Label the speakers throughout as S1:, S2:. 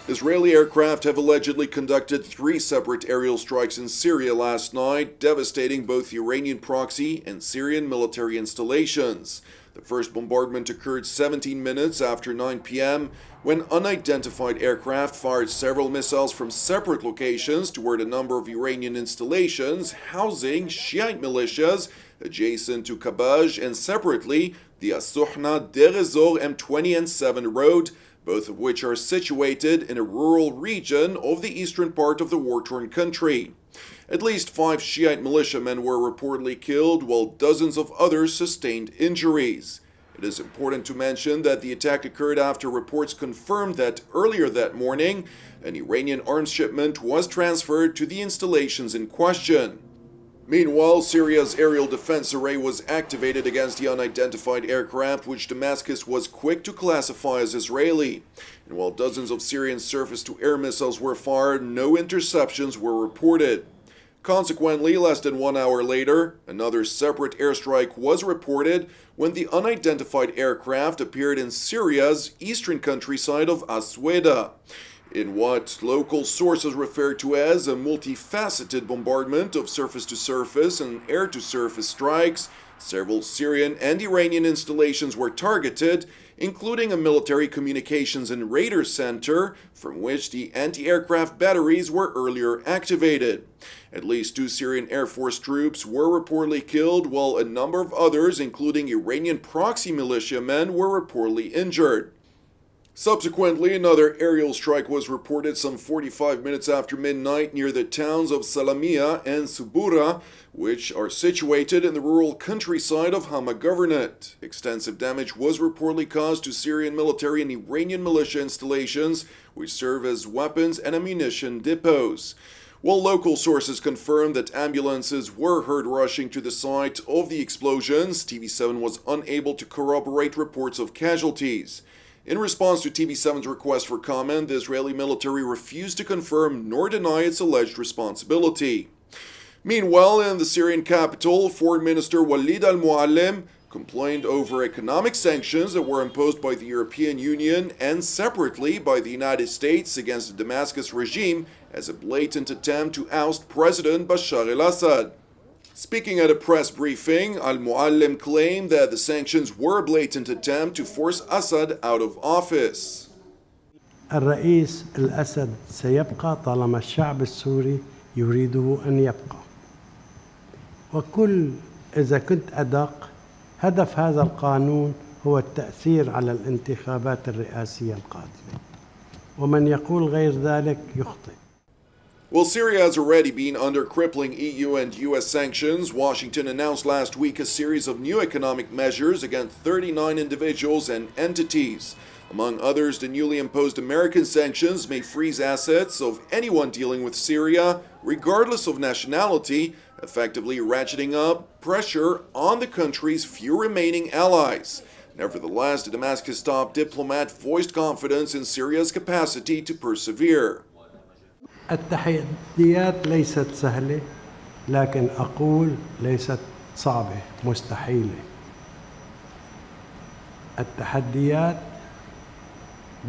S1: Israeli aircraft have allegedly conducted 3 separate aerial strikes in Syria last night, devastating both Iranian proxy and Syrian military installations. The first bombardment occurred 17 minutes after 9 p.m. when unidentified aircraft fired several missiles from separate locations toward a number of Iranian installations housing Shiite militias adjacent to Kabaj and separately the As-Suhna Deir ez-Zor M20 and 7 road, both of which are situated in a rural region of the eastern part of the war-torn country. At least 5 Shiite militiamen were reportedly killed, while dozens of others sustained injuries. It is important to mention that the attack occurred after reports confirmed that earlier that morning, an Iranian arms shipment was transferred to the installations in question. Meanwhile, Syria's aerial defense array was activated against the unidentified aircraft, which Damascus was quick to classify as Israeli. And while dozens of Syrian surface-to-air missiles were fired, no interceptions were reported. Consequently, less than 1 hour later, another separate airstrike was reported when the unidentified aircraft appeared in Syria's eastern countryside of As-Suwayda. In what local sources refer to as a multifaceted bombardment of surface-to-surface and air-to-surface strikes, several Syrian and Iranian installations were targeted, including a military communications and radar center from which the anti-aircraft batteries were earlier activated. At least 2 Syrian Air Force troops were reportedly killed, while a number of others, including Iranian proxy militiamen, were reportedly injured. Subsequently, another aerial strike was reported some 45 minutes after midnight near the towns of Salamiyah and Subura, which are situated in the rural countryside of Hama Governorate. Extensive damage was reportedly caused to Syrian military and Iranian militia installations, which serve as weapons and ammunition depots. While local sources confirmed that ambulances were heard rushing to the site of the explosions, TV7 was unable to corroborate reports of casualties. In response to TV7's request for comment, the Israeli military refused to confirm nor deny its alleged responsibility. Meanwhile, in the Syrian capital, Foreign Minister Walid al-Muallim complained over economic sanctions that were imposed by the European Union and separately by the United States against the Damascus regime as a blatant attempt to oust President Bashar al-Assad. Speaking at a press briefing, al-Muallim claimed that the sanctions were a blatant attempt to force Assad out of office.
S2: الرئيس الأسد سيبقى طالما الشعب السوري يريده أن يبقى. وكل إذا كنت أدق هدف هذا القانون هو التأثير على الانتخابات الرئاسية القادمة. ومن يقول غير ذلك يخطئ.
S1: While Syria has already been under crippling EU and US sanctions, Washington announced last week a series of new economic measures against 39 individuals and entities. Among others, the newly imposed American sanctions may freeze assets of anyone dealing with Syria, regardless of nationality, effectively ratcheting up pressure on the country's few remaining allies. Nevertheless, the Damascus top diplomat voiced confidence in Syria's capacity to persevere.
S2: التحديات ليست سهلة، لكن أقول ليست صعبة، مستحيلة. التحديات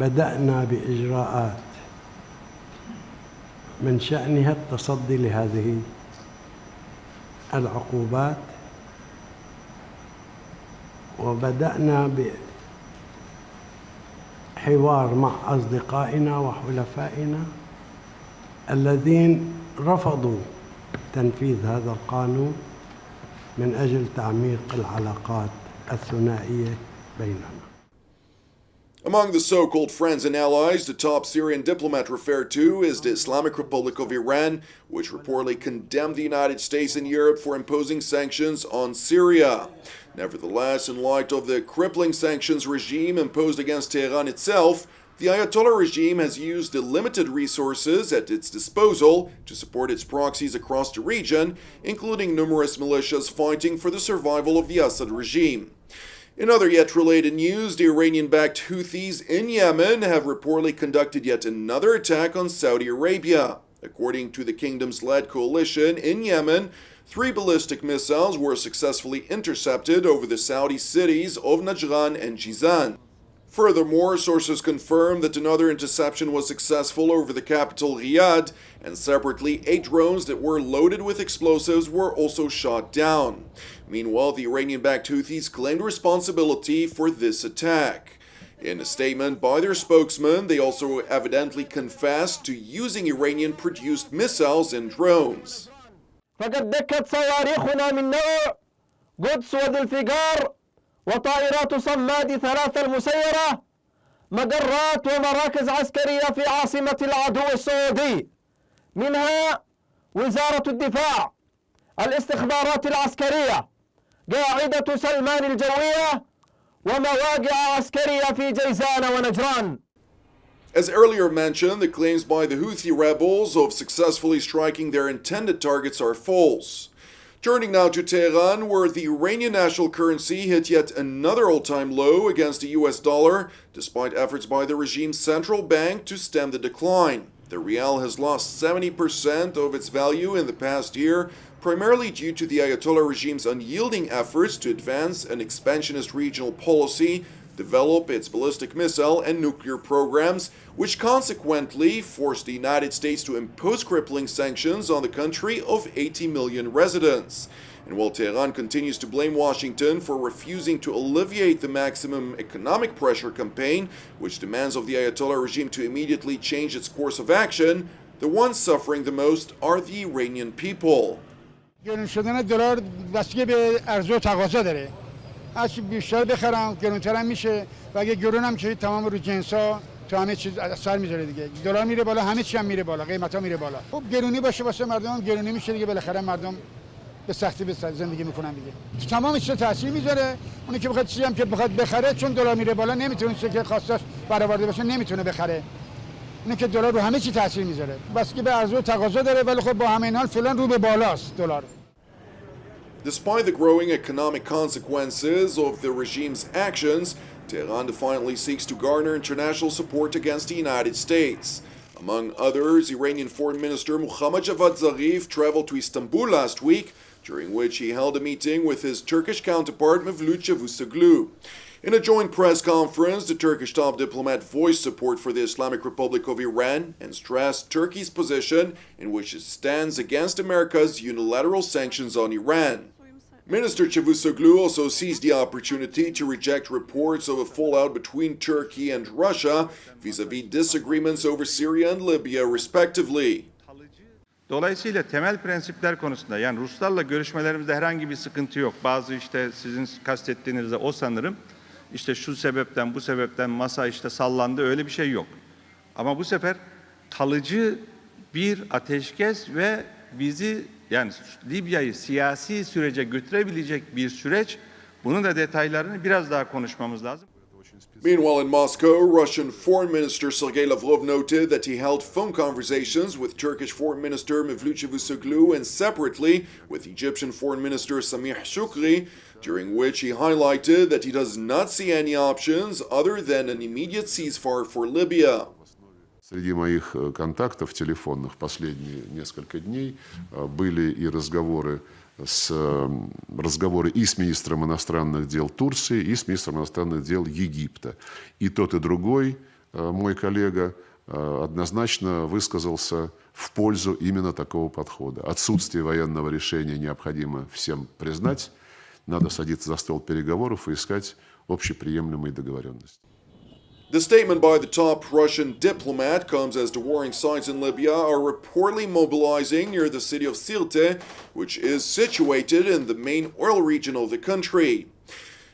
S2: بدأنا بإجراءات من شأنها التصدي لهذه العقوبات، وبدأنا بحوار مع أصدقائنا وحلفائنا الذين رفضوا تنفيذ هذا القانون من أجل تعميق العلاقات الثنائية بيننا.
S1: Among the so-called friends and allies, the top Syrian diplomat referred to is the Islamic Republic of Iran, which reportedly condemned the United States and Europe for imposing sanctions on Syria. Nevertheless, in light of the crippling sanctions regime imposed against Tehran itself, the Ayatollah regime has used the limited resources at its disposal to support its proxies across the region, including numerous militias fighting for the survival of the Assad regime. In other yet related news, the Iranian-backed Houthis in Yemen have reportedly conducted yet another attack on Saudi Arabia. According to the kingdom's-led coalition in Yemen, 3 ballistic missiles were successfully intercepted over the Saudi cities of Najran and Jizan. Furthermore, sources confirm that another interception was successful over the capital Riyadh, and separately 8 drones that were loaded with explosives were also shot down. Meanwhile, the Iranian-backed Houthis claimed responsibility for this attack. In a statement by their spokesman, they also evidently confessed to using Iranian-produced missiles and drones.
S3: فقد دكت صواريخنا من نوع قدس وذي الفقار وطائرات صماد 3 المسيرة مجرات ومراكز عسكرية في عاصمة العدو السعودي، منها وزارة الدفاع، الاستخبارات العسكرية، قاعدة سلمان الجوية، ومواقع عسكرية في جيزان ونجران.
S1: As earlier mentioned, the claims by the Houthi rebels of successfully striking their intended targets are false. Turning now to Tehran, where the Iranian national currency hit yet another all-time low against the US dollar, despite efforts by the regime's central bank to stem the decline. The rial has lost 70% of its value in the past year, primarily due to the Ayatollah regime's unyielding efforts to advance an expansionist regional policy, develop its ballistic missile and nuclear programs, which consequently forced the United States to impose crippling sanctions on the country of 80 million residents. And while Tehran continues to blame Washington for refusing to alleviate the maximum economic pressure campaign, which demands of the Ayatollah regime to immediately change its course of action, the ones suffering the most are the Iranian people.
S4: گرون شدن دلار بستگی به عرضه و تقاضا داره. هرچی بیشتر بخرم گرونتر هم میشه و اگه گرون هم که تمام رو جنسا تو همه چیز اثر میذاره دیگه. دلار میره بالا، همه چی هم میره بالا، قیمتا میره بالا. خب گرونی باشه واسه مردم، گرونی میشه دیگه، بالاخره مردم به سختی به زندگی میکنن دیگه. تمام چیزا تاثیر میذاره. اونی که بخواد چیزی هم که بخواد بخره چون دلار میره بالا نمیتونه چیزی که خواستش برآورده بشه نمیتونه بخره. اونی که دلار رو همه چی تاثیر میذاره. بسکه به عرضه و تقاضا داره ولی خب با همین حال فعلا رو به بالاست دلار.
S1: Despite the growing economic consequences of the regime's actions, Tehran defiantly seeks to garner international support against the United States. Among others, Iranian Foreign Minister Muhammad Javad Zarif traveled to Istanbul last week, during which he held a meeting with his Turkish counterpart Mevlut Cavusoglu. In a joint press conference, the Turkish top diplomat voiced support for the Islamic Republic of Iran and stressed Turkey's position in which it stands against America's unilateral sanctions on Iran. Minister Cavusoglu also seized the opportunity to reject reports of a fallout between Turkey and Russia vis-à-vis disagreements over Syria and Libya, respectively.
S5: Dolayısıyla temel prensipler konusunda yani Ruslarla görüşmelerimizde herhangi bir sıkıntı yok. Bazı işte sizin kastettiğinizde o sanırım işte şu sebepten bu sebepten masa işte sallandı öyle bir şey yok. Ama bu sefer kalıcı bir ateşkes ve bizi yani Libya'yı siyasi sürece götürebilecek bir süreç. Bunun da detaylarını biraz daha konuşmamız lazım.
S1: Meanwhile, in Moscow, Russian Foreign Minister Sergei Lavrov noted that he held phone conversations with Turkish Foreign Minister Mevlut Cavusoglu and separately with Egyptian Foreign Minister Samih Shoukry, during which he highlighted that he does not see any options other than an immediate ceasefire for Libya.
S6: Среди моих контактов телефонных последние несколько дней были и разговоры и с министром иностранных дел Турции, и с министром иностранных дел Египта. И тот, и другой мой коллега однозначно высказался в пользу именно такого подхода. Отсутствие военного решения необходимо всем признать. Надо садиться за стол переговоров и искать общеприемлемые договоренности.
S1: The statement by the top Russian diplomat comes as the warring sides in Libya are reportedly mobilizing near the city of Sirte, which is situated in the main oil region of the country.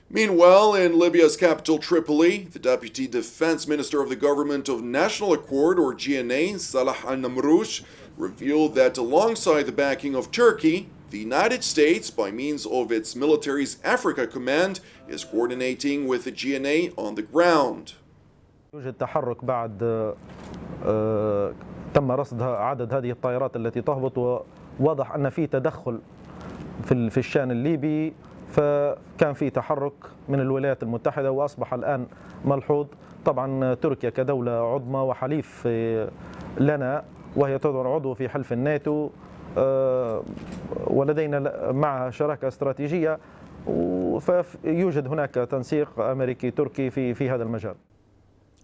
S1: Meanwhile, in Libya's capital Tripoli, the deputy defense minister of the Government of National Accord, or GNA, Salah al-Namroush, revealed that alongside the backing of Turkey, the United States, by means of its military's Africa Command, is coordinating with the GNA on the ground.
S7: يوجد تحرك بعد تم رصد عدد هذه الطائرات التي تهبط وواضح أن في تدخل في الشأن الليبي فكان في تحرك من الولايات المتحدة وأصبح الآن ملحوظ طبعا تركيا كدولة عظمى وحليف لنا وهي تعتبر عضو في حلف الناتو ولدينا معها شراكة استراتيجية فيوجد هناك تنسيق أمريكي تركي في هذا المجال.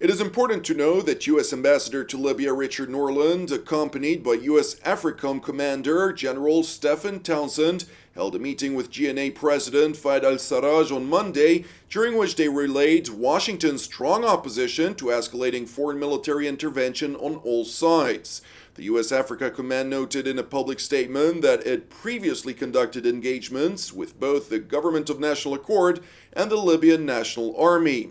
S1: It is important to know that U.S. Ambassador to Libya Richard Norland, accompanied by U.S. AFRICOM Commander General Stephen Townsend, held a meeting with GNA President Fayed al-Sarraj on Monday, during which they relayed Washington's strong opposition to escalating foreign military intervention on all sides. The U.S. Africa Command noted in a public statement that it previously conducted engagements with both the Government of National Accord and the Libyan National Army.